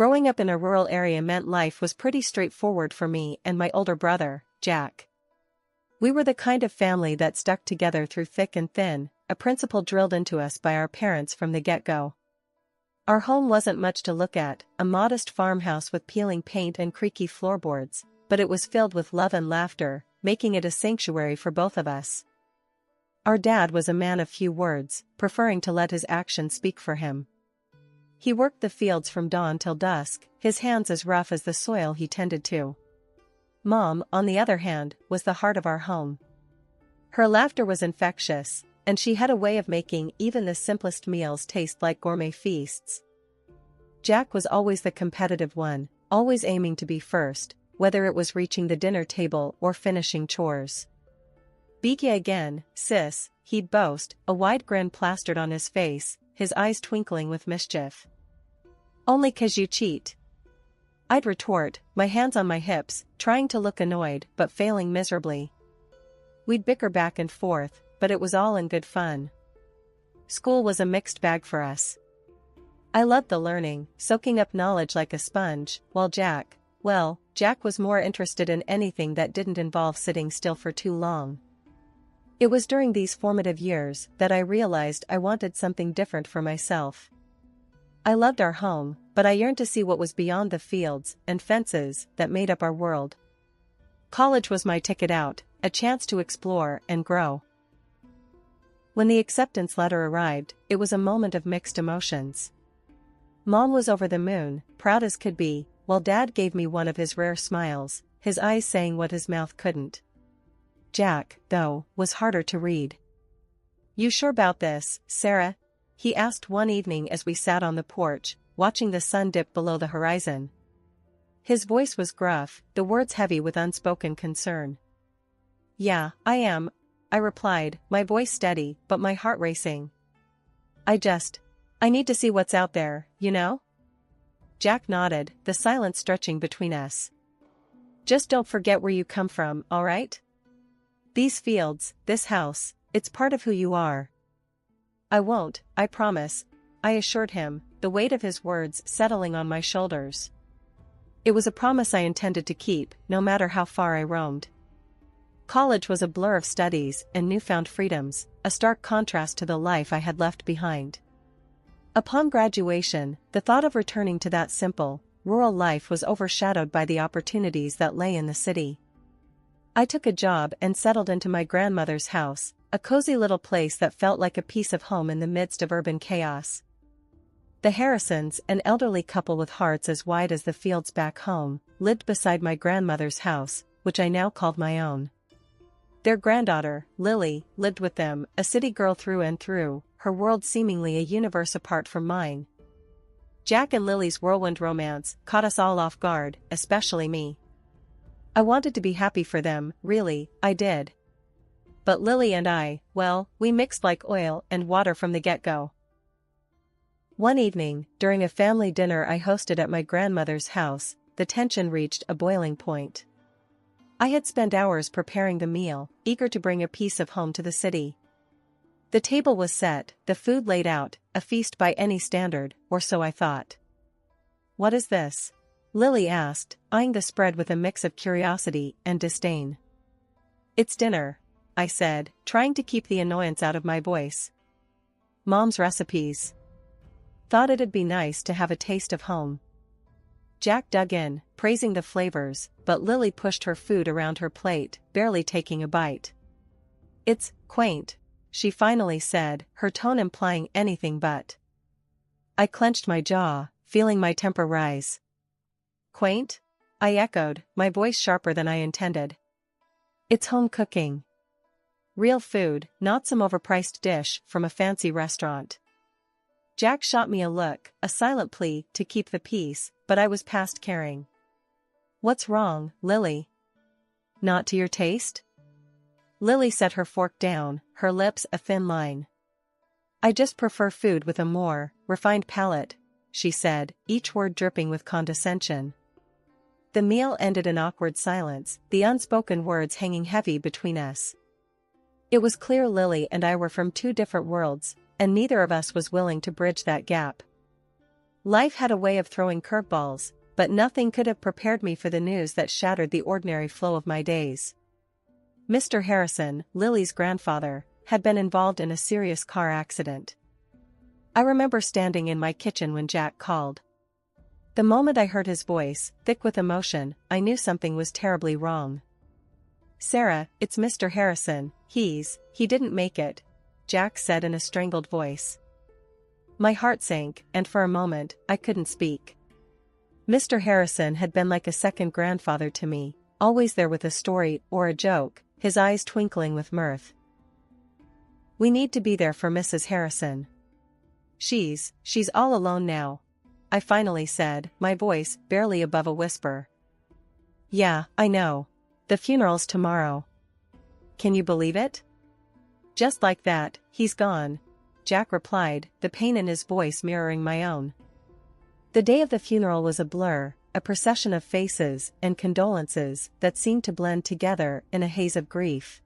Growing up in a rural area meant life was pretty straightforward for me and my older brother, Jack. We were the kind of family that stuck together through thick and thin, a principle drilled into us by our parents from the get-go. Our home wasn't much to look at, a modest farmhouse with peeling paint and creaky floorboards, but it was filled with love and laughter, making it a sanctuary for both of us. Our dad was a man of few words, preferring to let his actions speak for him. He worked the fields from dawn till dusk, his hands as rough as the soil he tended to. Mom, on the other hand, was the heart of our home. Her laughter was infectious, and she had a way of making even the simplest meals taste like gourmet feasts. Jack was always the competitive one, always aiming to be first, whether it was reaching the dinner table or finishing chores. "Beat ya again, sis," he'd boast, a wide grin plastered on his face, his eyes twinkling with mischief. "Only 'cause you cheat," I'd retort, my hands on my hips, trying to look annoyed but failing miserably. We'd bicker back and forth, but it was all in good fun. School was a mixed bag for us. I loved the learning, soaking up knowledge like a sponge, while Jack was more interested in anything that didn't involve sitting still for too long. It was during these formative years that I realized I wanted something different for myself. I loved our home, but I yearned to see what was beyond the fields and fences that made up our world. College was my ticket out, a chance to explore and grow. When the acceptance letter arrived, it was a moment of mixed emotions. Mom was over the moon, proud as could be, while Dad gave me one of his rare smiles, his eyes saying what his mouth couldn't. Jack, though, was harder to read. "You sure about this, Sarah?" he asked one evening as we sat on the porch, watching the sun dip below the horizon. His voice was gruff, the words heavy with unspoken concern. "Yeah, I am," I replied, my voice steady but my heart racing. I need to see what's out there, you know?" Jack nodded, the silence stretching between us. "Just don't forget where you come from, all right? These fields, this house, it's part of who you are." "I won't, I promise," I assured him, the weight of his words settling on my shoulders. It was a promise I intended to keep, no matter how far I roamed. College was a blur of studies and newfound freedoms, a stark contrast to the life I had left behind. Upon graduation, the thought of returning to that simple, rural life was overshadowed by the opportunities that lay in the city. I took a job and settled into my grandmother's house, a cozy little place that felt like a piece of home in the midst of urban chaos. The Harrisons, an elderly couple with hearts as wide as the fields back home, lived beside my grandmother's house, which I now called my own. Their granddaughter, Lily, lived with them, a city girl through and through, her world seemingly a universe apart from mine. Jack and Lily's whirlwind romance caught us all off guard, especially me. I wanted to be happy for them, really, I did. But Lily and I, we mixed like oil and water from the get-go. One evening, during a family dinner I hosted at my grandmother's house, the tension reached a boiling point. I had spent hours preparing the meal, eager to bring a piece of home to the city. The table was set, the food laid out, a feast by any standard, or so I thought. "What is this?" Lily asked, eyeing the spread with a mix of curiosity and disdain. "It's dinner," I said, trying to keep the annoyance out of my voice. "Mom's recipes. Thought it'd be nice to have a taste of home." Jack dug in, praising the flavors, but Lily pushed her food around her plate, barely taking a bite. "It's quaint," she finally said, her tone implying anything but. I clenched my jaw, feeling my temper rise. "Quaint?" I echoed, my voice sharper than I intended. "It's home cooking. Real food, not some overpriced dish from a fancy restaurant." Jack shot me a look, a silent plea to keep the peace, but I was past caring. "What's wrong, Lily? Not to your taste?" Lily set her fork down, her lips a thin line. "I just prefer food with a more refined palate," she said, each word dripping with condescension. The meal ended in awkward silence, the unspoken words hanging heavy between us. It was clear Lily and I were from two different worlds, and neither of us was willing to bridge that gap. Life had a way of throwing curveballs, but nothing could have prepared me for the news that shattered the ordinary flow of my days. Mr. Harrison, Lily's grandfather, had been involved in a serious car accident. I remember standing in my kitchen when Jack called. The moment I heard his voice, thick with emotion, I knew something was terribly wrong. "Sarah, it's Mr. Harrison, he didn't make it," Jack said in a strangled voice. My heart sank, and for a moment, I couldn't speak. Mr. Harrison had been like a second grandfather to me, always there with a story or a joke, his eyes twinkling with mirth. "We need to be there for Mrs. Harrison. She's all alone now," I finally said, my voice barely above a whisper. "Yeah, I know. The funeral's tomorrow. Can you believe it?" "Just like that, he's gone," Jack replied, the pain in his voice mirroring my own. The day of the funeral was a blur, a procession of faces and condolences that seemed to blend together in a haze of grief.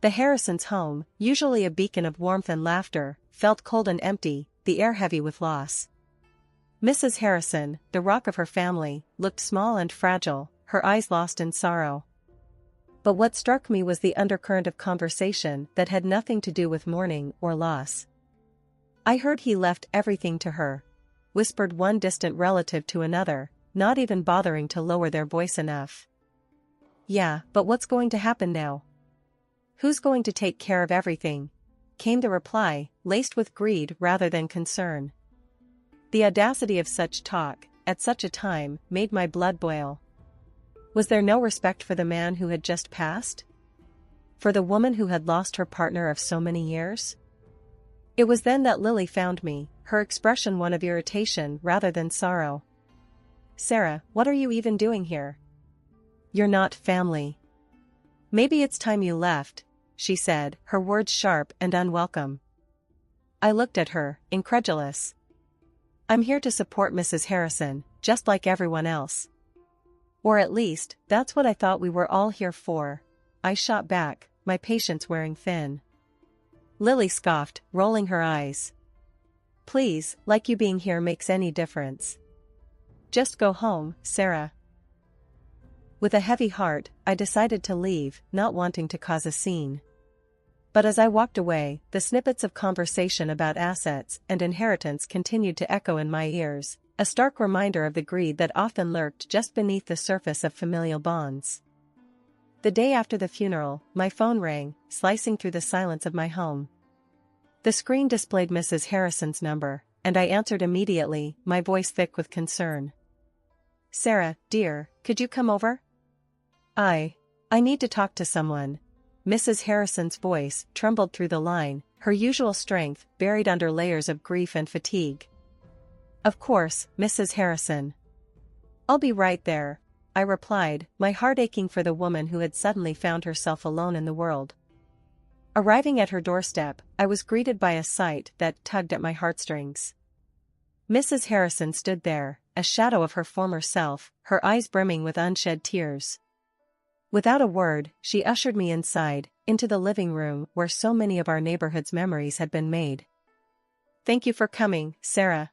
The Harrisons' home, usually a beacon of warmth and laughter, felt cold and empty, the air heavy with loss. Mrs. Harrison, the rock of her family, looked small and fragile, her eyes lost in sorrow. But what struck me was the undercurrent of conversation that had nothing to do with mourning or loss. "I heard he left everything to her," whispered one distant relative to another, not even bothering to lower their voice enough. "Yeah, but what's going to happen now? Who's going to take care of everything?" came the reply, laced with greed rather than concern. The audacity of such talk, at such a time, made my blood boil. Was there no respect for the man who had just passed? For the woman who had lost her partner of so many years? It was then that Lily found me, her expression one of irritation rather than sorrow. "Sarah, what are you even doing here? You're not family. Maybe it's time you left," she said, her words sharp and unwelcome. I looked at her, incredulous. "I'm here to support Mrs. Harrison, just like everyone else. Or at least, that's what I thought we were all here for," I shot back, my patience wearing thin. Lily scoffed, rolling her eyes. "Please, like you being here makes any difference. Just go home, Sarah." With a heavy heart, I decided to leave, not wanting to cause a scene. But as I walked away, the snippets of conversation about assets and inheritance continued to echo in my ears, a stark reminder of the greed that often lurked just beneath the surface of familial bonds. The day after the funeral, my phone rang, slicing through the silence of my home. The screen displayed Mrs. Harrison's number, and I answered immediately, my voice thick with concern. "Sarah, dear, could you come over? I need to talk to someone." Mrs. Harrison's voice trembled through the line, her usual strength buried under layers of grief and fatigue. "Of course, Mrs. Harrison. I'll be right there," I replied, my heart aching for the woman who had suddenly found herself alone in the world. Arriving at her doorstep, I was greeted by a sight that tugged at my heartstrings. Mrs. Harrison stood there, a shadow of her former self, her eyes brimming with unshed tears. Without a word, she ushered me inside, into the living room where so many of our neighborhood's memories had been made. "Thank you for coming, Sarah.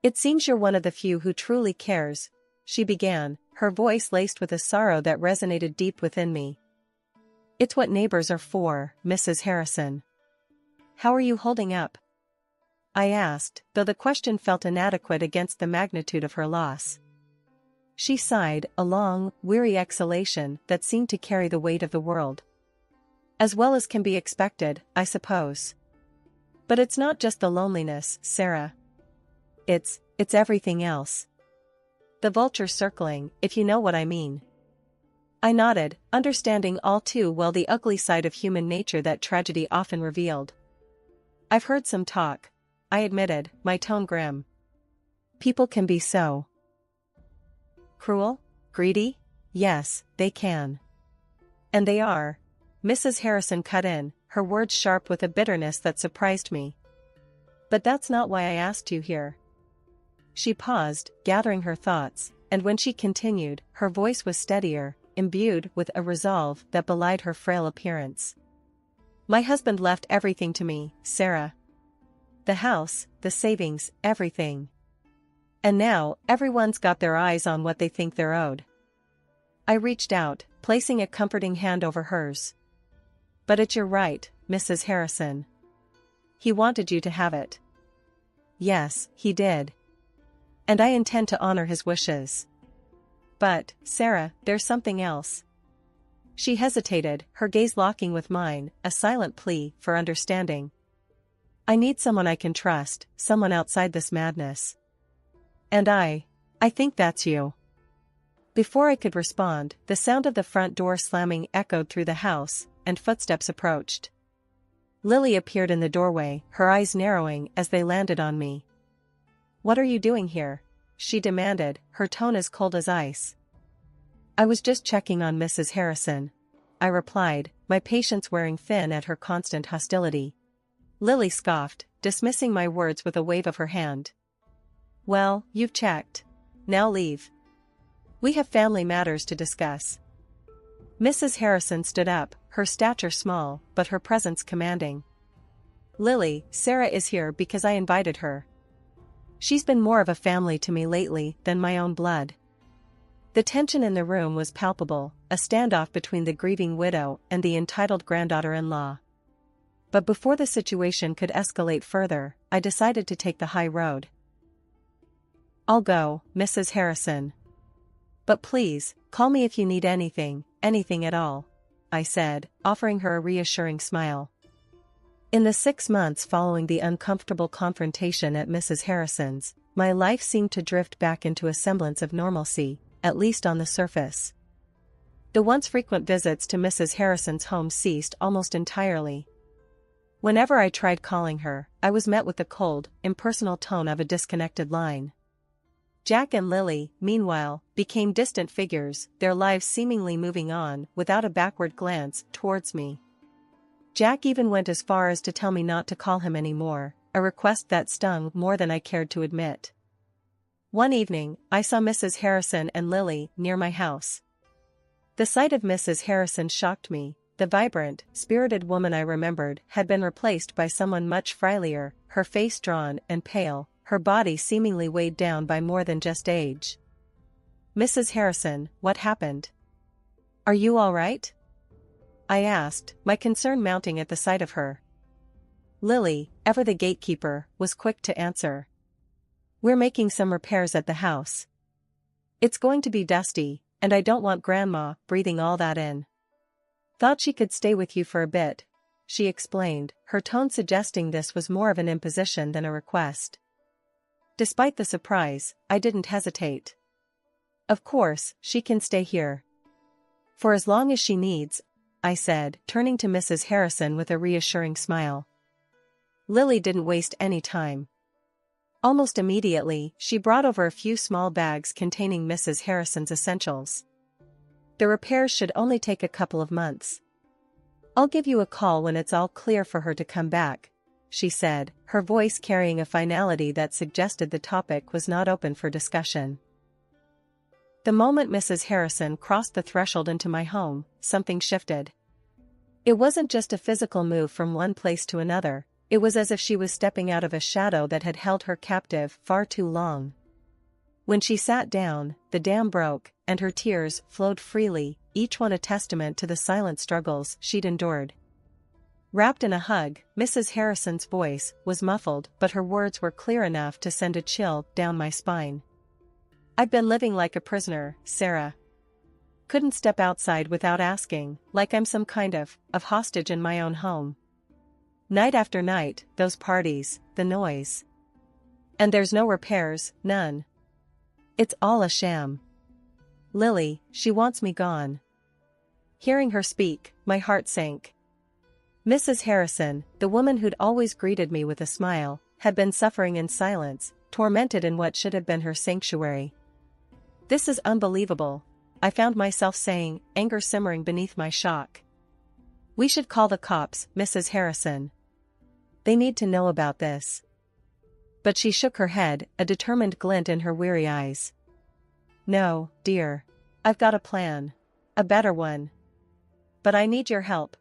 It seems you're one of the few who truly cares," she began, her voice laced with a sorrow that resonated deep within me. "It's what neighbors are for, Mrs. Harrison. How are you holding up?" I asked, though the question felt inadequate against the magnitude of her loss. She sighed, a long, weary exhalation that seemed to carry the weight of the world. "As well as can be expected, I suppose. But it's not just the loneliness, Sarah. It's everything else. The vulture circling, if you know what I mean." I nodded, understanding all too well the ugly side of human nature that tragedy often revealed. "I've heard some talk," I admitted, my tone grim. "People can be so cruel, greedy? Yes, they can. And they are," Mrs. Harrison cut in, her words sharp with a bitterness that surprised me. "But that's not why I asked you here." She paused, gathering her thoughts, and when she continued, her voice was steadier, imbued with a resolve that belied her frail appearance. "My husband left everything to me, Sarah. The house, the savings, everything. And now, everyone's got their eyes on what they think they're owed. I reached out, placing a comforting hand over hers. But you're right, Mrs. Harrison. He wanted you to have it. Yes, he did. And I intend to honor his wishes. But, Sarah, there's something else. She hesitated, her gaze locking with mine, a silent plea for understanding. I need someone I can trust, someone outside this madness. And I think that's you. Before I could respond, the sound of the front door slamming echoed through the house, and footsteps approached. Lily appeared in the doorway, her eyes narrowing as they landed on me. "What are you doing here?" she demanded, her tone as cold as ice. "I was just checking on Mrs. Harrison," I replied, my patience wearing thin at her constant hostility. Lily scoffed, dismissing my words with a wave of her hand. "Well, you've checked. Now leave. We have family matters to discuss." Mrs. Harrison stood up, her stature small, but her presence commanding. "Lily, Sarah is here because I invited her. She's been more of a family to me lately than my own blood." The tension in the room was palpable, a standoff between the grieving widow and the entitled granddaughter-in-law. But before the situation could escalate further, I decided to take the high road. "I'll go, Mrs. Harrison. But please, call me if you need anything at all," I said, offering her a reassuring smile. In the 6 months following the uncomfortable confrontation at Mrs. Harrison's, my life seemed to drift back into a semblance of normalcy, at least on the surface. The once frequent visits to Mrs. Harrison's home ceased almost entirely. Whenever I tried calling her, I was met with the cold, impersonal tone of a disconnected line. Jack and Lily, meanwhile, became distant figures, their lives seemingly moving on without a backward glance towards me. Jack even went as far as to tell me not to call him anymore, a request that stung more than I cared to admit. One evening, I saw Mrs. Harrison and Lily near my house. The sight of Mrs. Harrison shocked me. The vibrant, spirited woman I remembered had been replaced by someone much frilier, her face drawn and pale, her body seemingly weighed down by more than just age. "Mrs. Harrison, what happened? Are you all right?" I asked, my concern mounting at the sight of her. Lily, ever the gatekeeper, was quick to answer. "We're making some repairs at the house. It's going to be dusty, and I don't want Grandma breathing all that in. Thought she could stay with you for a bit," she explained, her tone suggesting this was more of an imposition than a request. Despite the surprise, I didn't hesitate. "Of course, she can stay here. For as long as she needs," I said, turning to Mrs. Harrison with a reassuring smile. Lily didn't waste any time. Almost immediately, she brought over a few small bags containing Mrs. Harrison's essentials. "The repairs should only take a couple of months. I'll give you a call when it's all clear for her to come back," she said, her voice carrying a finality that suggested the topic was not open for discussion. The moment Mrs. Harrison crossed the threshold into my home, something shifted. It wasn't just a physical move from one place to another, it was as if she was stepping out of a shadow that had held her captive far too long. When she sat down, the dam broke, and her tears flowed freely, each one a testament to the silent struggles she'd endured. Wrapped in a hug, Mrs. Harrison's voice was muffled, but her words were clear enough to send a chill down my spine. "I've been living like a prisoner, Sarah. Couldn't step outside without asking, like I'm some kind of hostage in my own home. Night after night, those parties, the noise. And there's no repairs, none. It's all a sham. Lily, she wants me gone." Hearing her speak, my heart sank. Mrs. Harrison, the woman who'd always greeted me with a smile, had been suffering in silence, tormented in what should have been her sanctuary. "This is unbelievable," I found myself saying, anger simmering beneath my shock. "We should call the cops, Mrs. Harrison. They need to know about this." But she shook her head, a determined glint in her weary eyes. "No, dear. I've got a plan. A better one. But I need your help.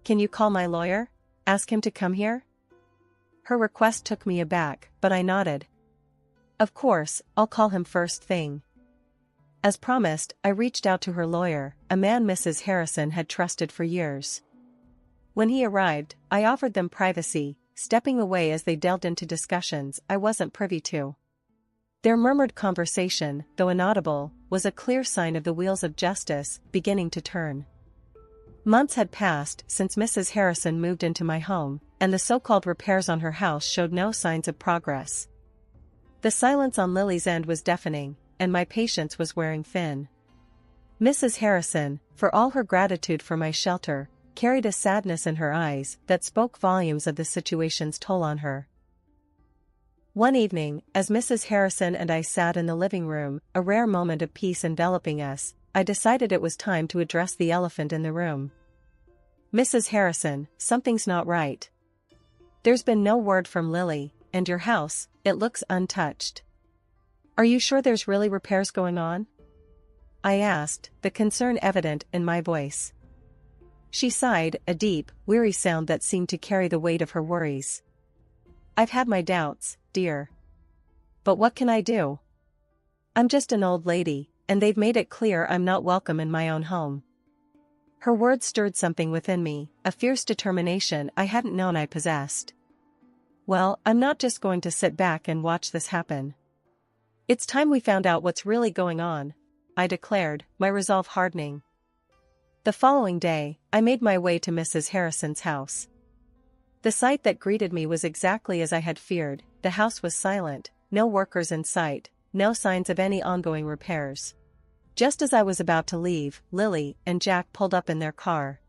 Can you call my lawyer? Ask him to come here?" Her request took me aback, but I nodded. Of course, I'll call him first thing. As promised, I reached out to her lawyer, a man Mrs. Harrison had trusted for years. When he arrived, I offered them privacy, stepping away as they delved into discussions I wasn't privy to. Their murmured conversation, though inaudible, was a clear sign of the wheels of justice beginning to turn. Months had passed since Mrs. Harrison moved into my home, and the so-called repairs on her house showed no signs of progress. The silence on Lily's end was deafening, and my patience was wearing thin. Mrs. Harrison, for all her gratitude for my shelter, carried a sadness in her eyes that spoke volumes of the situation's toll on her. One evening, as Mrs. Harrison and I sat in the living room, a rare moment of peace enveloping us, I decided it was time to address the elephant in the room. Mrs. Harrison, something's not right. There's been no word from Lily, and your house, it looks untouched. Are you sure there's really repairs going on? I asked, the concern evident in my voice. She sighed, a deep, weary sound that seemed to carry the weight of her worries. I've had my doubts, dear. But what can I do? I'm just an old lady, and they've made it clear I'm not welcome in my own home. Her words stirred something within me, a fierce determination I hadn't known I possessed. Well, I'm not just going to sit back and watch this happen. It's time we found out what's really going on, I declared, my resolve hardening. The following day, I made my way to Mrs. Harrison's house. The sight that greeted me was exactly as I had feared. The house was silent, no workers in sight, no signs of any ongoing repairs. Just as I was about to leave, Lily and Jack pulled up in their car.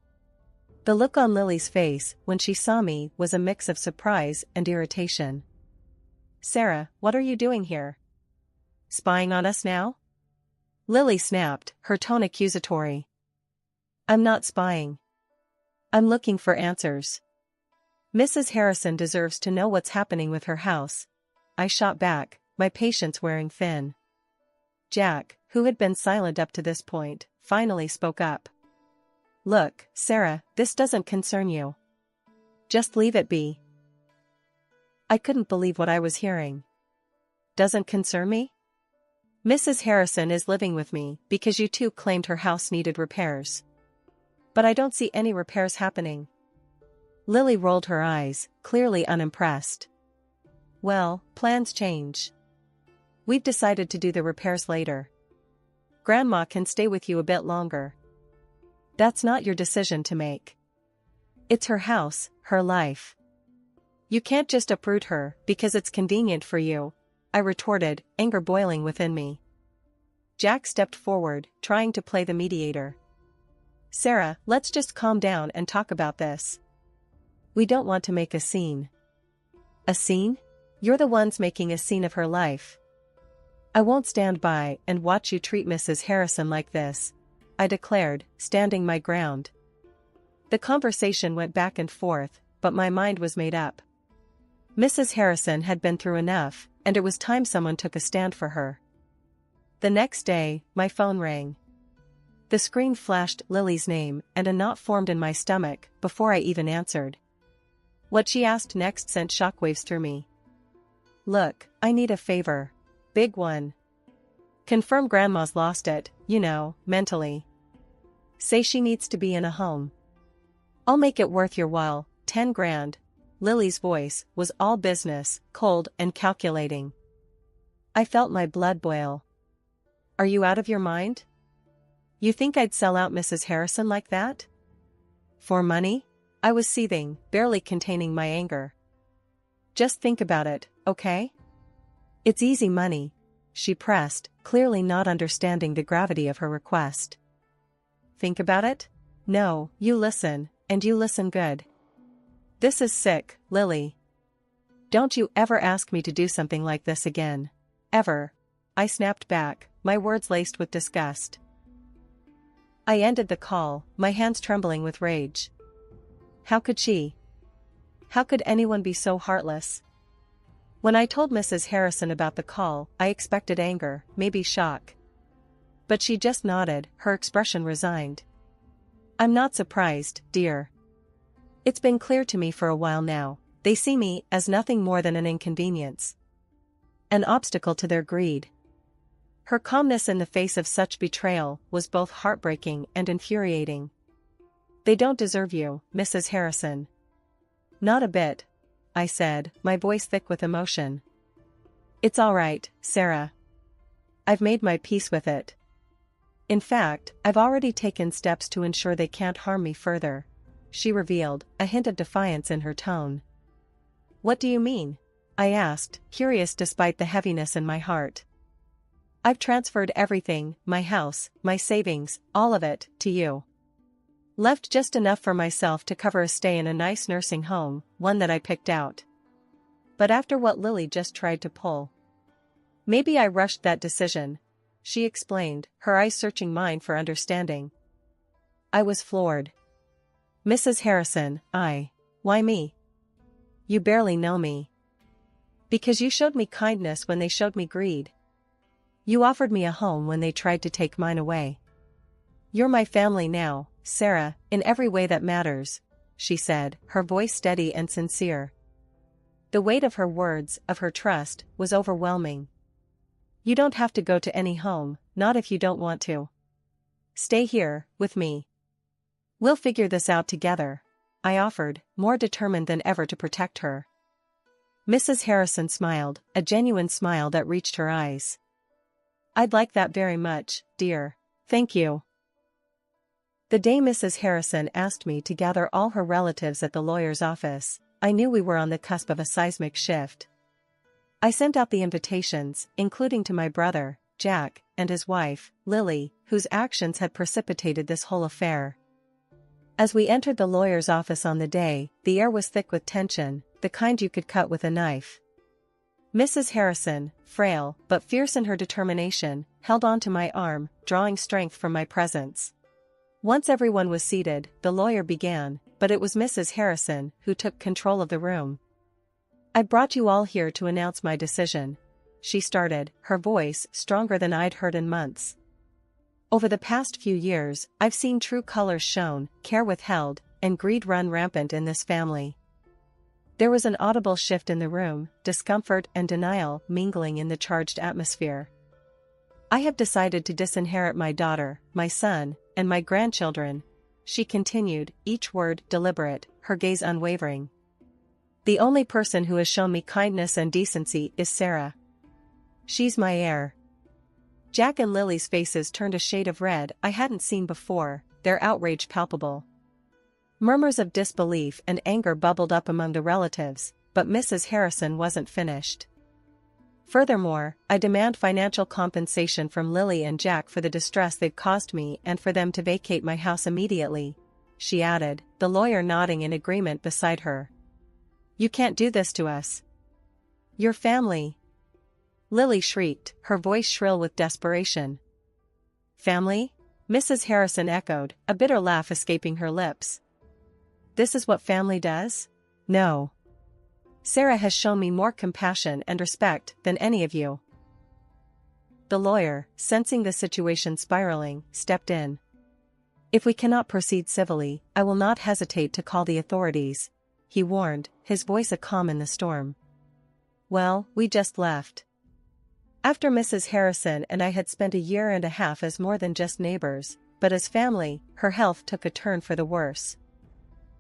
The look on Lily's face when she saw me was a mix of surprise and irritation. Sarah, what are you doing here? Spying on us now? Lily snapped, her tone accusatory. I'm not spying. I'm looking for answers. Mrs. Harrison deserves to know what's happening with her house. I shot back, my patience wearing thin. Jack, who had been silent up to this point, finally spoke up. Look, Sarah, this doesn't concern you. Just leave it be. I couldn't believe what I was hearing. Doesn't concern me? Mrs. Harrison is living with me because you two claimed her house needed repairs. But I don't see any repairs happening. Lily rolled her eyes, clearly unimpressed. Well, plans change. We've decided to do the repairs later. Grandma can stay with you a bit longer. That's not your decision to make. It's her house, her life. You can't just uproot her because it's convenient for you, I retorted, anger boiling within me. Jack stepped forward, trying to play the mediator. Sarah, let's just calm down and talk about this. We don't want to make a scene. A scene? You're the ones making a scene of her life. I won't stand by and watch you treat Mrs. Harrison like this, I declared, standing my ground. The conversation went back and forth, but my mind was made up. Mrs. Harrison had been through enough, and it was time someone took a stand for her. The next day, my phone rang. The screen flashed Lily's name, and a knot formed in my stomach before I even answered. What she asked next sent shockwaves through me. Look, I need a favor. Big one. Confirm Grandma's lost it, mentally. Say she needs to be in a home. I'll make it worth your while, 10 grand. Lily's voice was all business, cold and calculating. I felt my blood boil. Are you out of your mind? You think I'd sell out Mrs. Harrison like that? For money? I was seething, barely containing my anger. Just think about it, okay? It's easy money, she pressed, clearly not understanding the gravity of her request. Think about it? No, you listen, and you listen good. This is sick, Lily. Don't you ever ask me to do something like this again. Ever. I snapped back, my words laced with disgust. I ended the call, my hands trembling with rage. How could she? How could anyone be so heartless? When I told Mrs. Harrison about the call, I expected anger, maybe shock. But she just nodded, her expression resigned. I'm not surprised, dear. It's been clear to me for a while now, they see me as nothing more than an inconvenience. an obstacle to their greed. Her calmness in the face of such betrayal was both heartbreaking and infuriating. "They don't deserve you, Mrs. Harrison." "Not a bit," I said, my voice thick with emotion. "It's all right, Sarah. I've made my peace with it. In fact, I've already taken steps to ensure they can't harm me further," she revealed, a hint of defiance in her tone. "What do you mean?" I asked, curious despite the heaviness in my heart. "I've transferred everything, my house, my savings, all of it, to you. Left just enough for myself to cover a stay in a nice nursing home, one that I picked out. But after what Lily just tried to pull. Maybe I rushed that decision," she explained, her eyes searching mine for understanding. I was floored. "Mrs. Harrison, why me? You barely know me." "Because you showed me kindness when they showed me greed. You offered me a home when they tried to take mine away. You're my family now, Sarah, in every way that matters," she said, her voice steady and sincere. The weight of her words, of her trust, was overwhelming. "You don't have to go to any home, not if you don't want to. Stay here, with me. We'll figure this out together," I offered, more determined than ever to protect her. Mrs. Harrison smiled, a genuine smile that reached her eyes. "I'd like that very much, dear. Thank you." The day Mrs. Harrison asked me to gather all her relatives at the lawyer's office, I knew we were on the cusp of a seismic shift. I sent out the invitations, including to my brother, Jack, and his wife, Lily, whose actions had precipitated this whole affair. As we entered the lawyer's office on the day, the air was thick with tension, the kind you could cut with a knife. Mrs. Harrison, frail but fierce in her determination, held on to my arm, drawing strength from my presence. Once everyone was seated, the lawyer began, but it was Mrs. Harrison who took control of the room. "I brought you all here to announce my decision," she started, her voice stronger than I'd heard in months. "Over the past few years, I've seen true colors shown, care withheld, and greed run rampant in this family." There was an audible shift in the room, discomfort and denial mingling in the charged atmosphere. "I have decided to disinherit my daughter, my son, and my grandchildren," she continued, each word deliberate, her gaze unwavering. "The only person who has shown me kindness and decency is Sarah. She's my heir." Jack and Lily's faces turned a shade of red I hadn't seen before, their outrage palpable. Murmurs of disbelief and anger bubbled up among the relatives, but Mrs. Harrison wasn't finished. "Furthermore, I demand financial compensation from Lily and Jack for the distress they've caused me and for them to vacate my house immediately," she added, the lawyer nodding in agreement beside her. "You can't do this to us. Your family." Lily shrieked, her voice shrill with desperation. "Family?" Mrs. Harrison echoed, a bitter laugh escaping her lips. "This is what family does? No. Sarah has shown me more compassion and respect than any of you." The lawyer, sensing the situation spiraling, stepped in. "If we cannot proceed civilly, I will not hesitate to call the authorities," he warned, his voice a calm in the storm. Well, we just left. After Mrs. Harrison and I had spent a year and a half as more than just neighbors, but as family, her health took a turn for the worse.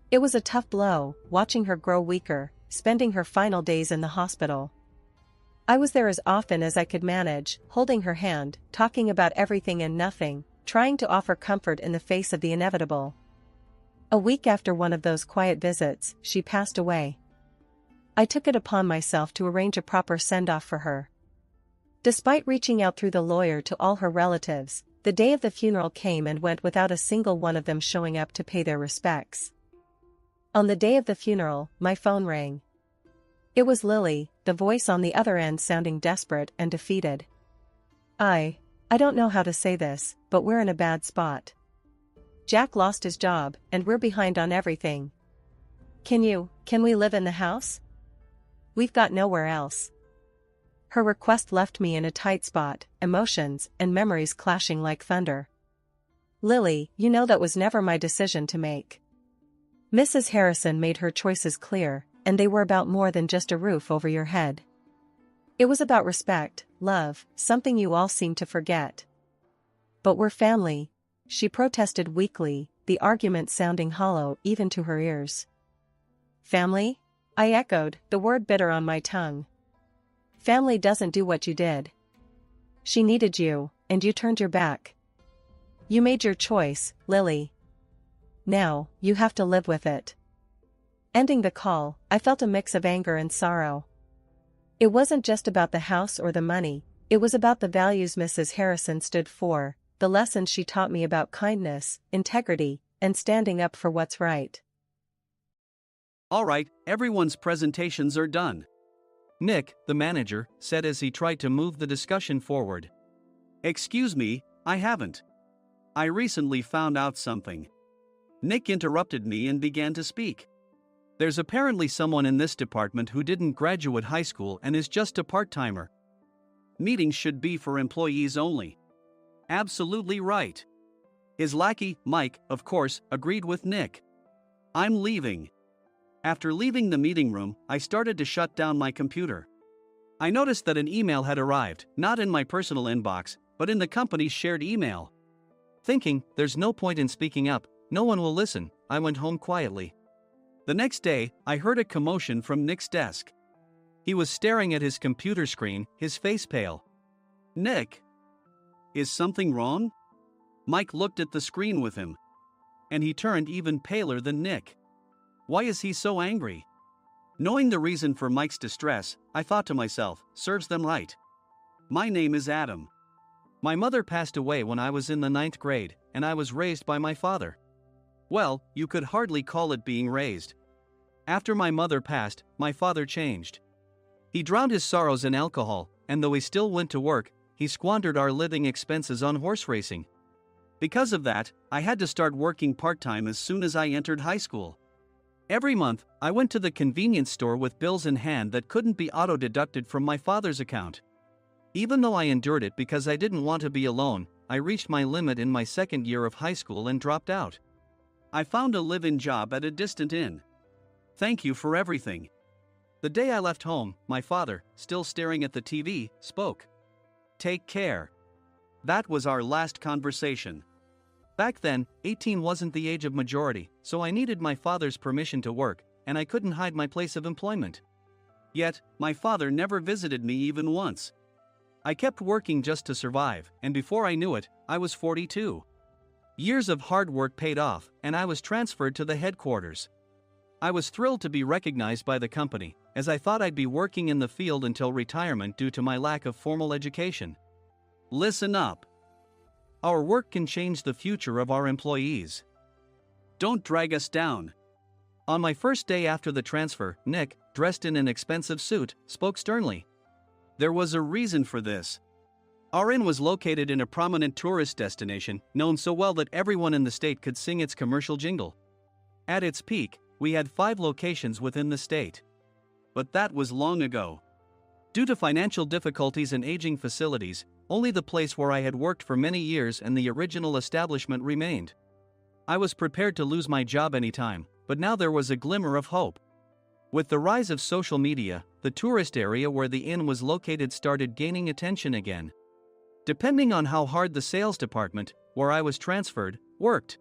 It was a tough blow, watching her grow weaker, spending her final days in the hospital. I was there as often as I could manage, holding her hand, talking about everything and nothing, trying to offer comfort in the face of the inevitable. A week after one of those quiet visits, she passed away. I took it upon myself to arrange a proper send-off for her. Despite reaching out through the lawyer to all her relatives, the day of the funeral came and went without a single one of them showing up to pay their respects. On the day of the funeral, my phone rang. It was Lily, the voice on the other end sounding desperate and defeated. I don't know how to say this, but we're in a bad spot. Jack lost his job, and we're behind on everything. Can we live in the house? We've got nowhere else." Her request left me in a tight spot, emotions and memories clashing like thunder. "Lily, you know that was never my decision to make." Mrs. Harrison made her choices clear, and they were about more than just a roof over your head. It was about respect, love, something you all seem to forget. But we're family, she protested weakly, the argument sounding hollow even to her ears. Family? I echoed, the word bitter on my tongue. Family doesn't do what you did. She needed you, and you turned your back. You made your choice, Lily. Now, you have to live with it. Ending the call, I felt a mix of anger and sorrow. It wasn't just about the house or the money, it was about the values Mrs. Harrison stood for, the lessons she taught me about kindness, integrity, and standing up for what's right. All right, everyone's presentations are done, Nick, the manager, said as he tried to move the discussion forward. Excuse me, I haven't. I recently found out something. Nick interrupted me and began to speak. There's apparently someone in this department who didn't graduate high school and is just a part-timer. Meetings should be for employees only. Absolutely right. His lackey, Mike, of course, agreed with Nick. I'm leaving. After leaving the meeting room, I started to shut down my computer. I noticed that an email had arrived, not in my personal inbox, but in the company's shared email. Thinking, there's no point in speaking up, no one will listen, I went home quietly. The next day, I heard a commotion from Nick's desk. He was staring at his computer screen, his face pale. Nick? Is something wrong? Mike looked at the screen with him. And he turned even paler than Nick. Why is he so angry? Knowing the reason for Mike's distress, I thought to myself, serves them right. My name is Adam. My mother passed away when I was in the 9th grade, and I was raised by my father. Well, you could hardly call it being raised. After my mother passed, my father changed. He drowned his sorrows in alcohol, and though he still went to work, he squandered our living expenses on horse racing. Because of that, I had to start working part-time as soon as I entered high school. Every month, I went to the convenience store with bills in hand that couldn't be auto-deducted from my father's account. Even though I endured it because I didn't want to be alone, I reached my limit in my 2nd year of high school and dropped out. I found a live-in job at a distant inn. Thank you for everything. The day I left home, my father, still staring at the TV, spoke. Take care. That was our last conversation. Back then, 18 wasn't the age of majority, so I needed my father's permission to work, and I couldn't hide my place of employment. Yet, my father never visited me even once. I kept working just to survive, and before I knew it, I was 42. Years of hard work paid off, and I was transferred to the headquarters. I was thrilled to be recognized by the company, as I thought I'd be working in the field until retirement due to my lack of formal education. Listen up. Our work can change the future of our employees. Don't drag us down. On my first day after the transfer, Nick, dressed in an expensive suit, spoke sternly. There was a reason for this. Our inn was located in a prominent tourist destination, known so well that everyone in the state could sing its commercial jingle. At its peak, we had 5 locations within the state. But that was long ago. Due to financial difficulties and aging facilities, only the place where I had worked for many years and the original establishment remained. I was prepared to lose my job anytime, but now there was a glimmer of hope. With the rise of social media, the tourist area where the inn was located started gaining attention again. Depending on how hard the sales department, where I was transferred, worked,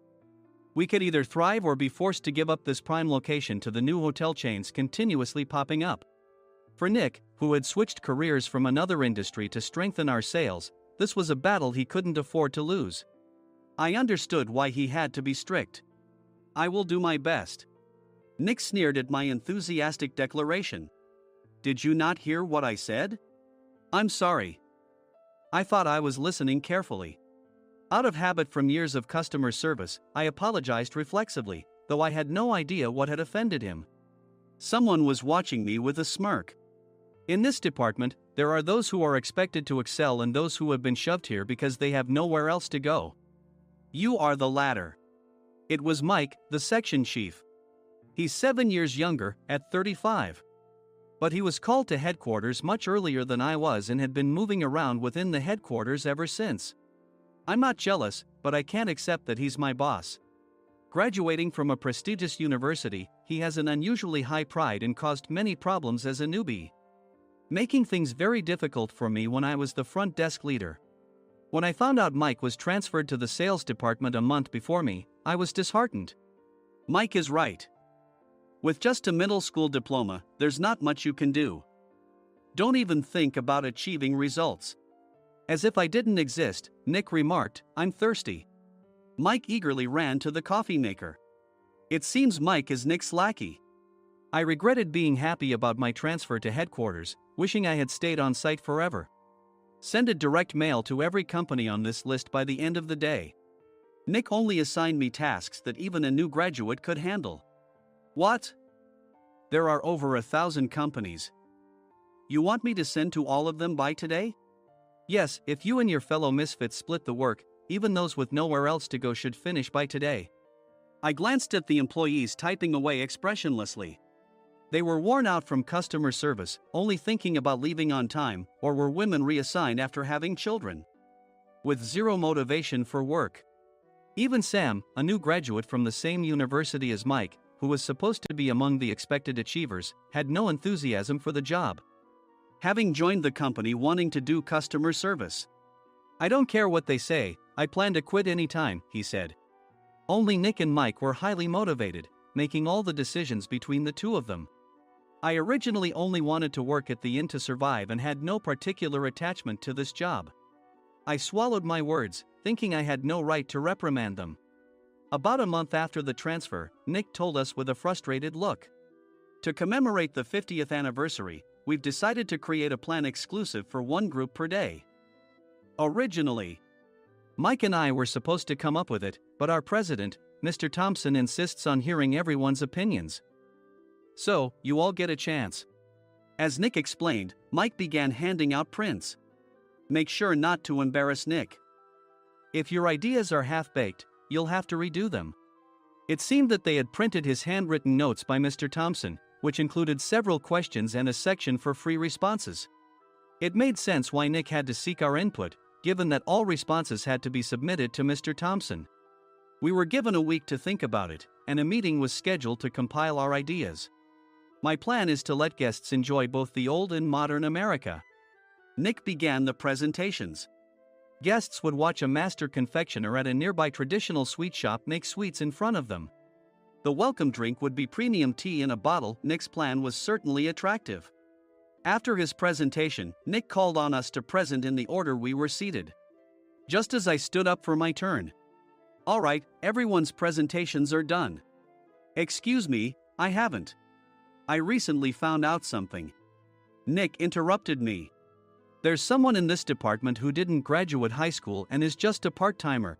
we could either thrive or be forced to give up this prime location to the new hotel chains continuously popping up. For Nick, who had switched careers from another industry to strengthen our sales, this was a battle he couldn't afford to lose. I understood why he had to be strict. I will do my best. Nick sneered at my enthusiastic declaration. Did you not hear what I said? I'm sorry. I thought I was listening carefully. Out of habit from years of customer service, I apologized reflexively, though I had no idea what had offended him. Someone was watching me with a smirk. In this department, there are those who are expected to excel and those who have been shoved here because they have nowhere else to go. You are the latter. It was Mike, the section chief. He's 7 years younger, at 35. But he was called to headquarters much earlier than I was and had been moving around within the headquarters ever since. I'm not jealous, but I can't accept that he's my boss. Graduating from a prestigious university, he has an unusually high pride and caused many problems as a newbie. making things very difficult for me when I was the front desk leader. When I found out Mike was transferred to the sales department a month before me, I was disheartened. Mike is right. With just a middle school diploma, there's not much you can do. Don't even think about achieving results. As if I didn't exist, Nick remarked, "I'm thirsty." Mike eagerly ran to the coffee maker. It seems Mike is Nick's lackey. I regretted being happy about my transfer to headquarters, wishing I had stayed on site forever. Send a direct mail to every company on this list by the end of the day. Nick only assigned me tasks that even a new graduate could handle. What? There are over 1,000 companies. You want me to send to all of them by today? Yes, if you and your fellow misfits split the work, even those with nowhere else to go should finish by today. I glanced at the employees typing away expressionlessly. They were worn out from customer service, only thinking about leaving on time, or were women reassigned after having children. With zero motivation for work. Even Sam, a new graduate from the same university as Mike, who was supposed to be among the expected achievers, had no enthusiasm for the job. Having joined the company wanting to do customer service. "I don't care what they say, I plan to quit any time," he said. Only Nick and Mike were highly motivated, making all the decisions between the two of them. I originally only wanted to work at the inn to survive and had no particular attachment to this job. I swallowed my words, thinking I had no right to reprimand them. About a month after the transfer, Nick told us with a frustrated look. "To commemorate the 50th anniversary, we've decided to create a plan exclusive for one group per day." Originally, Mike and I were supposed to come up with it, but our president, Mr. Thompson, insists on hearing everyone's opinions. "So, you all get a chance." As Nick explained, Mike began handing out prints. "Make sure not to embarrass Nick. If your ideas are half-baked, you'll have to redo them." It seemed that they had printed his handwritten notes by Mr. Thompson, which included several questions and a section for free responses. It made sense why Nick had to seek our input, given that all responses had to be submitted to Mr. Thompson. We were given a week to think about it, and a meeting was scheduled to compile our ideas. My plan is to let guests enjoy both the old and modern America. Nick began the presentations. Guests would watch a master confectioner at a nearby traditional sweet shop make sweets in front of them. The welcome drink would be premium tea in a bottle. Nick's plan was certainly attractive. After his presentation, Nick called on us to present in the order we were seated. Just as I stood up for my turn. "All right, everyone's presentations are done." "Excuse me, I haven't. I recently found out something." Nick interrupted me. "There's someone in this department who didn't graduate high school and is just a part-timer."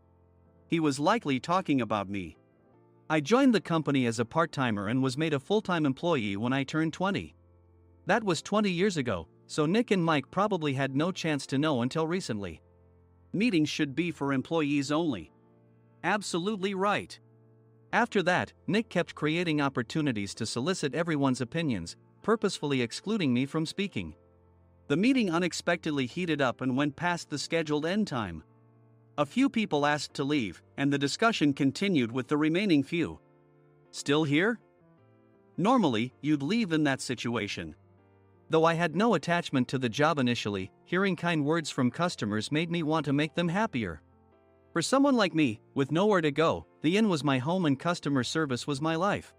He was likely talking about me. I joined the company as a part-timer and was made a full-time employee when I turned 20. That was 20 years ago, so Nick and Mike probably had no chance to know until recently. Meetings should be for employees only. Absolutely right. After that, Nick kept creating opportunities to solicit everyone's opinions, purposefully excluding me from speaking. The meeting unexpectedly heated up and went past the scheduled end time. A few people asked to leave, and the discussion continued with the remaining few. "Still here?" Normally, you'd leave in that situation. Though I had no attachment to the job initially, hearing kind words from customers made me want to make them happier. For someone like me, with nowhere to go, the inn was my home and customer service was my life.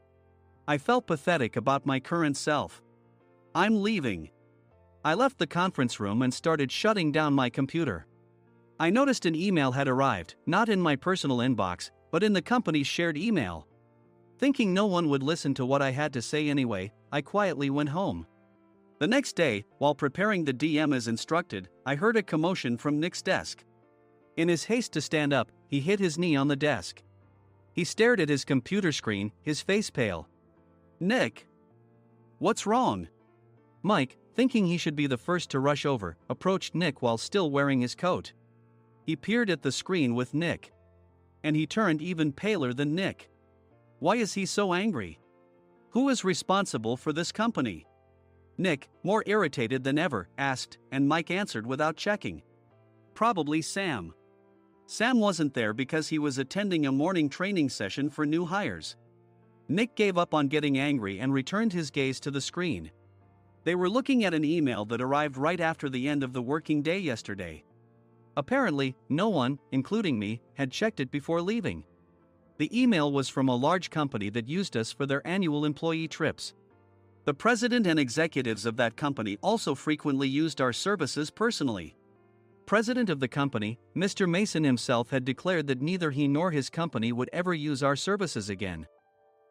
I felt pathetic about my current self. "I'm leaving." I left the conference room and started shutting down my computer. I noticed an email had arrived, not in my personal inbox, but in the company's shared email. Thinking no one would listen to what I had to say anyway, I quietly went home. The next day, while preparing the DM as instructed, I heard a commotion from Nick's desk. In his haste to stand up, he hit his knee on the desk. He stared at his computer screen, his face pale. "Nick, what's wrong?" Mike, thinking he should be the first to rush over, approached Nick while still wearing his coat. He peered at the screen with Nick. And he turned even paler than Nick. Why is he so angry? Who is responsible for this company? Nick, more irritated than ever, asked, and Mike answered without checking. Probably Sam. Sam wasn't there because he was attending a morning training session for new hires. Nick gave up on getting angry and returned his gaze to the screen. They were looking at an email that arrived right after the end of the working day yesterday. Apparently, no one, including me, had checked it before leaving. The email was from a large company that used us for their annual employee trips. The president and executives of that company also frequently used our services personally. President of the company, Mr. Mason himself, had declared that neither he nor his company would ever use our services again.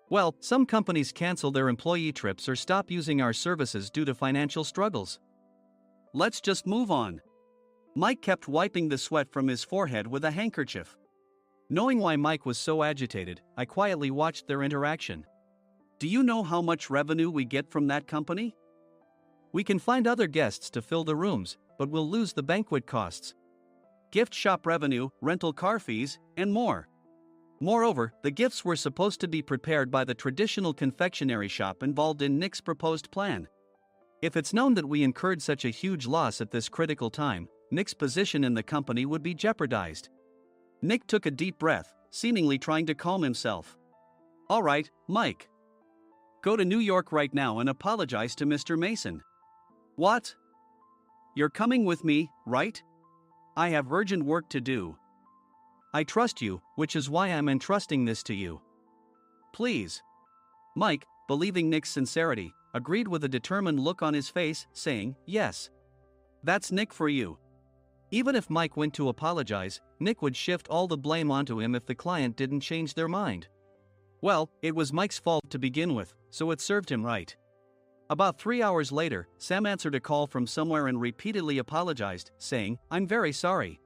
Well, some companies cancel their employee trips or stop using our services due to financial struggles. Let's just move on. Mike kept wiping the sweat from his forehead with a handkerchief. Knowing why Mike was so agitated, I quietly watched their interaction. Do you know how much revenue we get from that company? We can find other guests to fill the rooms, but we'll lose the banquet costs, gift shop revenue, rental car fees, and more. Moreover, the gifts were supposed to be prepared by the traditional confectionery shop involved in Nick's proposed plan. If it's known that we incurred such a huge loss at this critical time, Nick's position in the company would be jeopardized. Nick took a deep breath, seemingly trying to calm himself. All right, Mike. Go to New York right now and apologize to Mr. Mason. What? You're coming with me, right? I have urgent work to do. I trust you, which is why I'm entrusting this to you. Please. Mike, believing Nick's sincerity, agreed with a determined look on his face, saying, yes. That's Nick for you. Even if Mike went to apologize, Nick would shift all the blame onto him if the client didn't change their mind. Well, it was Mike's fault to begin with, so it served him right. About 3 hours later, Sam answered a call from somewhere and repeatedly apologized, saying, I'm very sorry.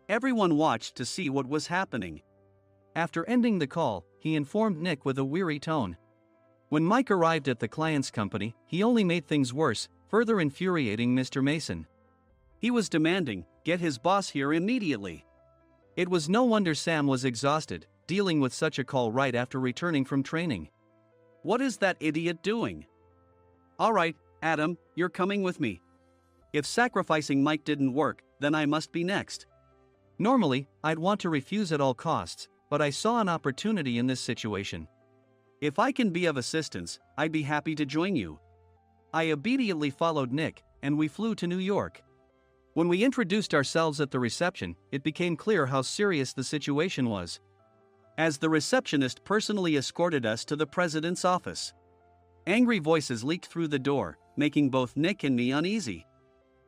Everyone watched to see what was happening. After ending the call, he informed Nick with a weary tone. When Mike arrived at the client's company, he only made things worse, further infuriating Mr. Mason. He was demanding, get his boss here immediately. It was no wonder Sam was exhausted, dealing with such a call right after returning from training. What is that idiot doing? All right, Adam, you're coming with me. If sacrificing Mike didn't work, then I must be next. Normally, I'd want to refuse at all costs, but I saw an opportunity in this situation. If I can be of assistance, I'd be happy to join you. I obediently followed Nick, and we flew to New York. When we introduced ourselves at the reception, it became clear how serious the situation was, as the receptionist personally escorted us to the president's office. Angry voices leaked through the door, making both Nick and me uneasy.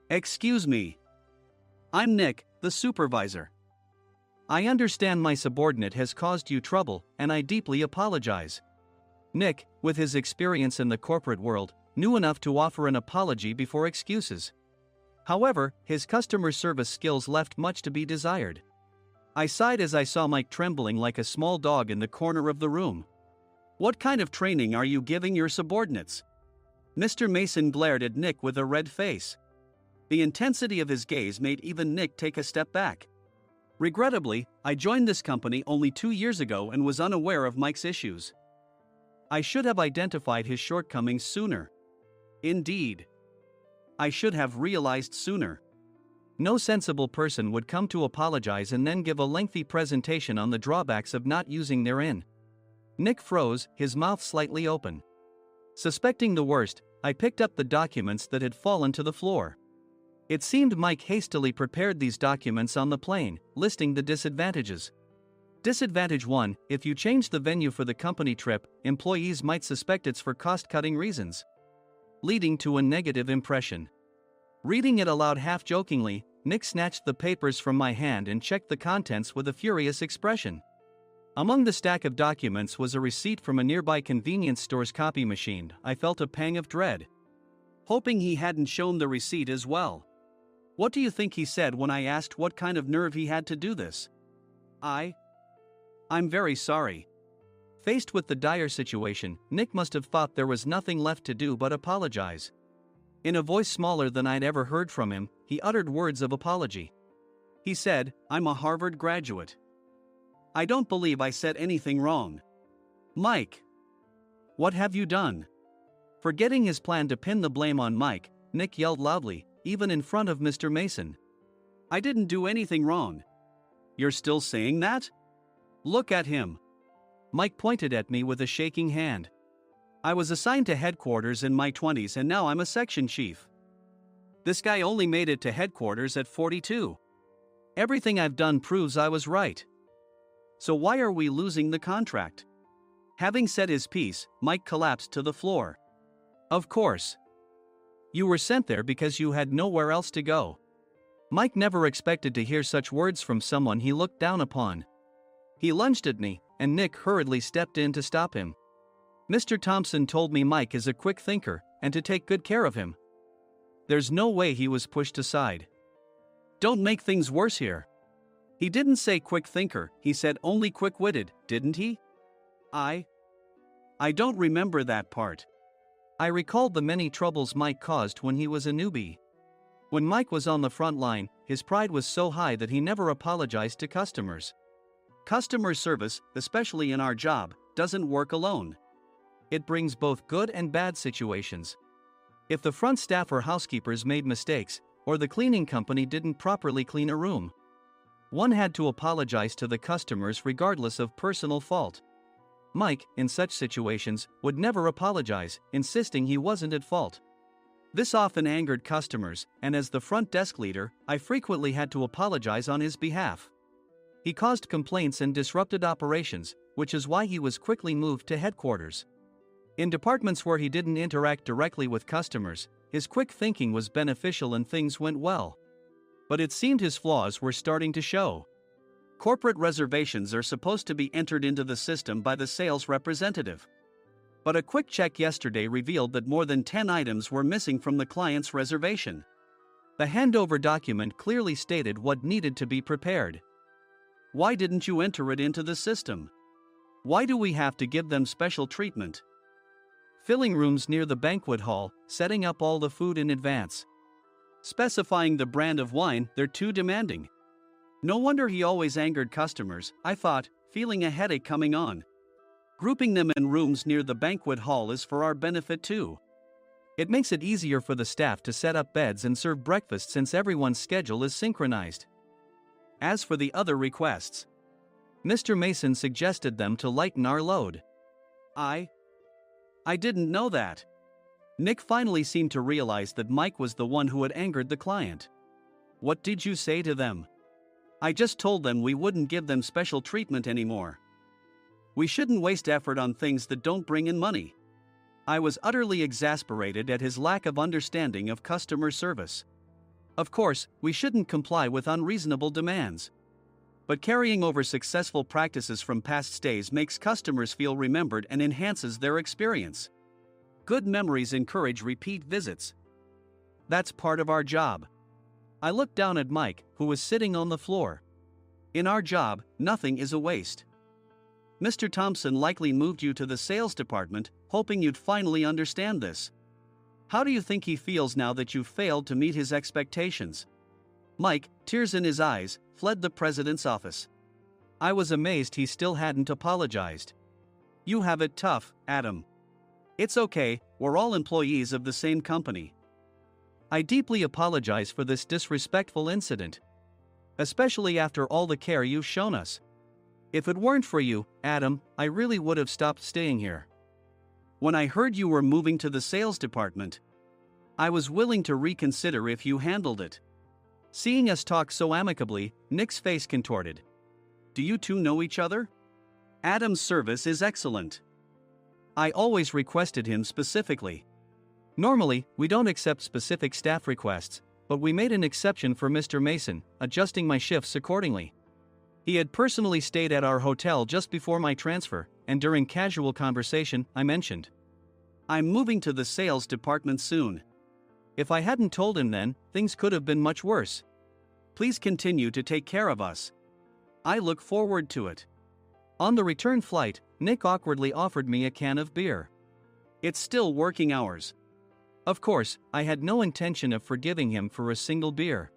Excuse me. I'm Nick, the supervisor. I understand my subordinate has caused you trouble, and I deeply apologize. Nick, with his experience in the corporate world, knew enough to offer an apology before excuses. However, his customer service skills left much to be desired. I sighed as I saw Mike trembling like a small dog in the corner of the room. What kind of training are you giving your subordinates? Mr. Mason glared at Nick with a red face. The intensity of his gaze made even Nick take a step back. Regrettably, I joined this company only 2 years ago and was unaware of Mike's issues. I should have identified his shortcomings sooner. Indeed. I should have realized sooner. No sensible person would come to apologize and then give a lengthy presentation on the drawbacks of not using their in. Nick froze, his mouth slightly open. Suspecting the worst, I picked up the documents that had fallen to the floor. It seemed Mike hastily prepared these documents on the plane, listing the disadvantages. Disadvantage 1: if you change the venue for the company trip, employees might suspect it's for cost-cutting reasons, leading to a negative impression. Reading it aloud half-jokingly, Nick snatched the papers from my hand and checked the contents with a furious expression. Among the stack of documents was a receipt from a nearby convenience store's copy machine. I felt a pang of dread, hoping he hadn't shown the receipt as well. What do you think he said when I asked what kind of nerve he had to do this? I'm very sorry. Faced with the dire situation, Nick must have thought there was nothing left to do but apologize. In a voice smaller than I'd ever heard from him, he uttered words of apology. He said, I'm a Harvard graduate. I don't believe I said anything wrong. Mike, what have you done? Forgetting his plan to pin the blame on Mike, Nick yelled loudly, even in front of Mr. Mason. I didn't do anything wrong. You're still saying that? Look at him. Mike pointed at me with a shaking hand. I was assigned to headquarters in my 20s and now I'm a section chief. This guy only made it to headquarters at 42. Everything I've done proves I was right. So why are we losing the contract? Having said his piece, Mike collapsed to the floor. Of course. You were sent there because you had nowhere else to go. Mike never expected to hear such words from someone he looked down upon. He lunged at me, and Nick hurriedly stepped in to stop him. Mr. Thompson told me Mike is a quick thinker, and to take good care of him. There's no way he was pushed aside. Don't make things worse here. He didn't say quick thinker, he said only quick-witted, didn't he? I don't remember that part. I recalled the many troubles Mike caused when he was a newbie. When Mike was on the front line, his pride was so high that he never apologized to customers. Customer service, especially in our job, doesn't work alone. It brings both good and bad situations. If the front staff or housekeepers made mistakes, or the cleaning company didn't properly clean a room, one had to apologize to the customers regardless of personal fault. Mike, in such situations, would never apologize, insisting he wasn't at fault. This often angered customers, and as the front desk leader, I frequently had to apologize on his behalf. He caused complaints and disrupted operations, which is why he was quickly moved to headquarters. In departments where he didn't interact directly with customers, his quick thinking was beneficial and things went well. But it seemed his flaws were starting to show. Corporate reservations are supposed to be entered into the system by the sales representative. But a quick check yesterday revealed that more than 10 items were missing from the client's reservation. The handover document clearly stated what needed to be prepared. Why didn't you enter it into the system? Why do we have to give them special treatment? Filling rooms near the banquet hall, setting up all the food in advance. Specifying the brand of wine, they're too demanding. No wonder he always angered customers, I thought, feeling a headache coming on. Grouping them in rooms near the banquet hall is for our benefit too. It makes it easier for the staff to set up beds and serve breakfast since everyone's schedule is synchronized. As for the other requests, Mr. Mason suggested them to lighten our load. I didn't know that. Nick finally seemed to realize that Mike was the one who had angered the client. What did you say to them? I just told them we wouldn't give them special treatment anymore. We shouldn't waste effort on things that don't bring in money. I was utterly exasperated at his lack of understanding of customer service. Of course, we shouldn't comply with unreasonable demands. But carrying over successful practices from past stays makes customers feel remembered and enhances their experience. Good memories encourage repeat visits. That's part of our job. I looked down at Mike, who was sitting on the floor. In our job, nothing is a waste. Mr. Thompson likely moved you to the sales department, hoping you'd finally understand this. How do you think he feels now that you failed to meet his expectations? Mike, tears in his eyes, fled the president's office. I was amazed he still hadn't apologized. You have it tough, Adam. It's okay, we're all employees of the same company. I deeply apologize for this disrespectful incident. Especially after all the care you've shown us. If it weren't for you, Adam, I really would have stopped staying here. When I heard you were moving to the sales department, I was willing to reconsider if you handled it. Seeing us talk so amicably, Nick's face contorted. Do you two know each other? Adam's service is excellent. I always requested him specifically. Normally, we don't accept specific staff requests, but we made an exception for Mr. Mason, adjusting my shifts accordingly. He had personally stayed at our hotel just before my transfer, and during casual conversation, I mentioned, I'm moving to the sales department soon. If I hadn't told him then, things could have been much worse. Please continue to take care of us. I look forward to it. On the return flight, Nick awkwardly offered me a can of beer. It's still working hours. Of course, I had no intention of forgiving him for a single beer.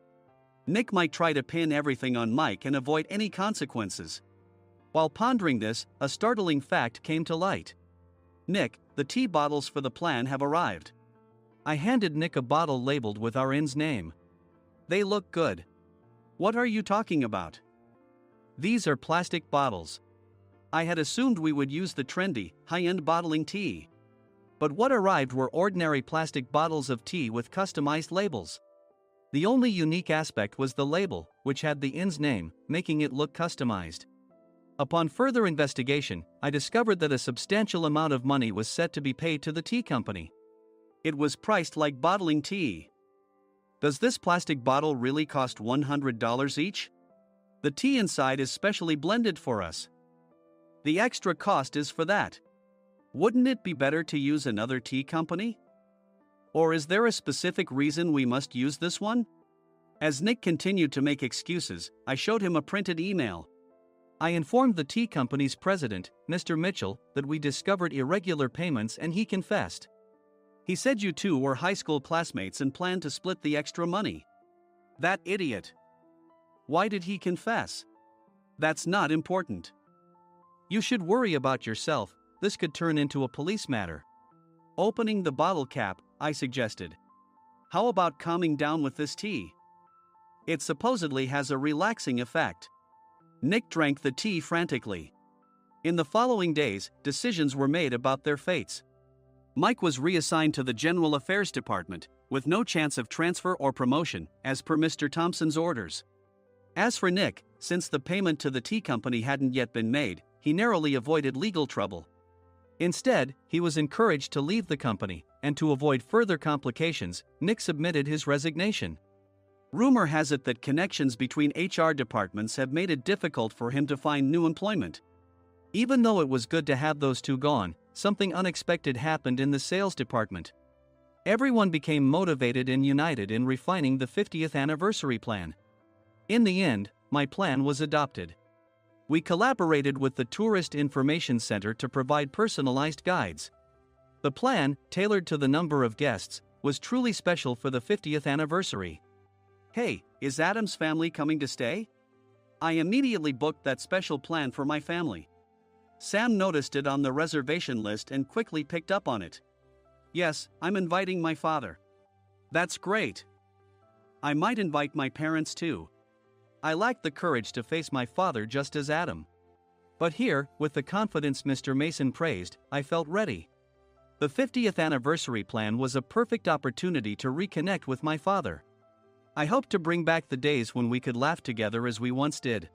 Nick might try to pin everything on Mike and avoid any consequences. While pondering this, a startling fact came to light. Nick, the tea bottles for the plan have arrived. I handed Nick a bottle labeled with our inn's name. They look good. What are you talking about? These are plastic bottles. I had assumed we would use the trendy, high-end bottling tea. But what arrived were ordinary plastic bottles of tea with customized labels. The only unique aspect was the label, which had the inn's name, making it look customized. Upon further investigation, I discovered that a substantial amount of money was set to be paid to the tea company. It was priced like bottling tea. Does this plastic bottle really cost $100 each? The tea inside is specially blended for us. The extra cost is for that. Wouldn't it be better to use another tea company? Or is there a specific reason we must use this one? As Nick continued to make excuses, I showed him a printed email. I informed the tea company's president, Mr. Mitchell, that we discovered irregular payments and he confessed. He said you two were high school classmates and planned to split the extra money. That idiot. Why did he confess? That's not important. You should worry about yourself, this could turn into a police matter. Opening the bottle cap, I suggested. How about calming down with this tea? It supposedly has a relaxing effect. Nick drank the tea frantically. In the following days, decisions were made about their fates. Mike was reassigned to the General Affairs Department, with no chance of transfer or promotion, as per Mr. Thompson's orders. As for Nick, since the payment to the tea company hadn't yet been made, he narrowly avoided legal trouble. Instead, he was encouraged to leave the company, and to avoid further complications, Nick submitted his resignation. Rumor has it that connections between HR departments have made it difficult for him to find new employment. Even though it was good to have those two gone, something unexpected happened in the sales department. Everyone became motivated and united in refining the 50th anniversary plan. In the end, my plan was adopted. We collaborated with the Tourist Information Center to provide personalized guides. The plan, tailored to the number of guests, was truly special for the 50th anniversary. Hey, is Adam's family coming to stay? I immediately booked that special plan for my family. Sam noticed it on the reservation list and quickly picked up on it. Yes, I'm inviting my father. That's great. I might invite my parents too. I lacked the courage to face my father just as Adam. But here, with the confidence Mr. Mason praised, I felt ready. The 50th anniversary plan was a perfect opportunity to reconnect with my father. I hoped to bring back the days when we could laugh together as we once did.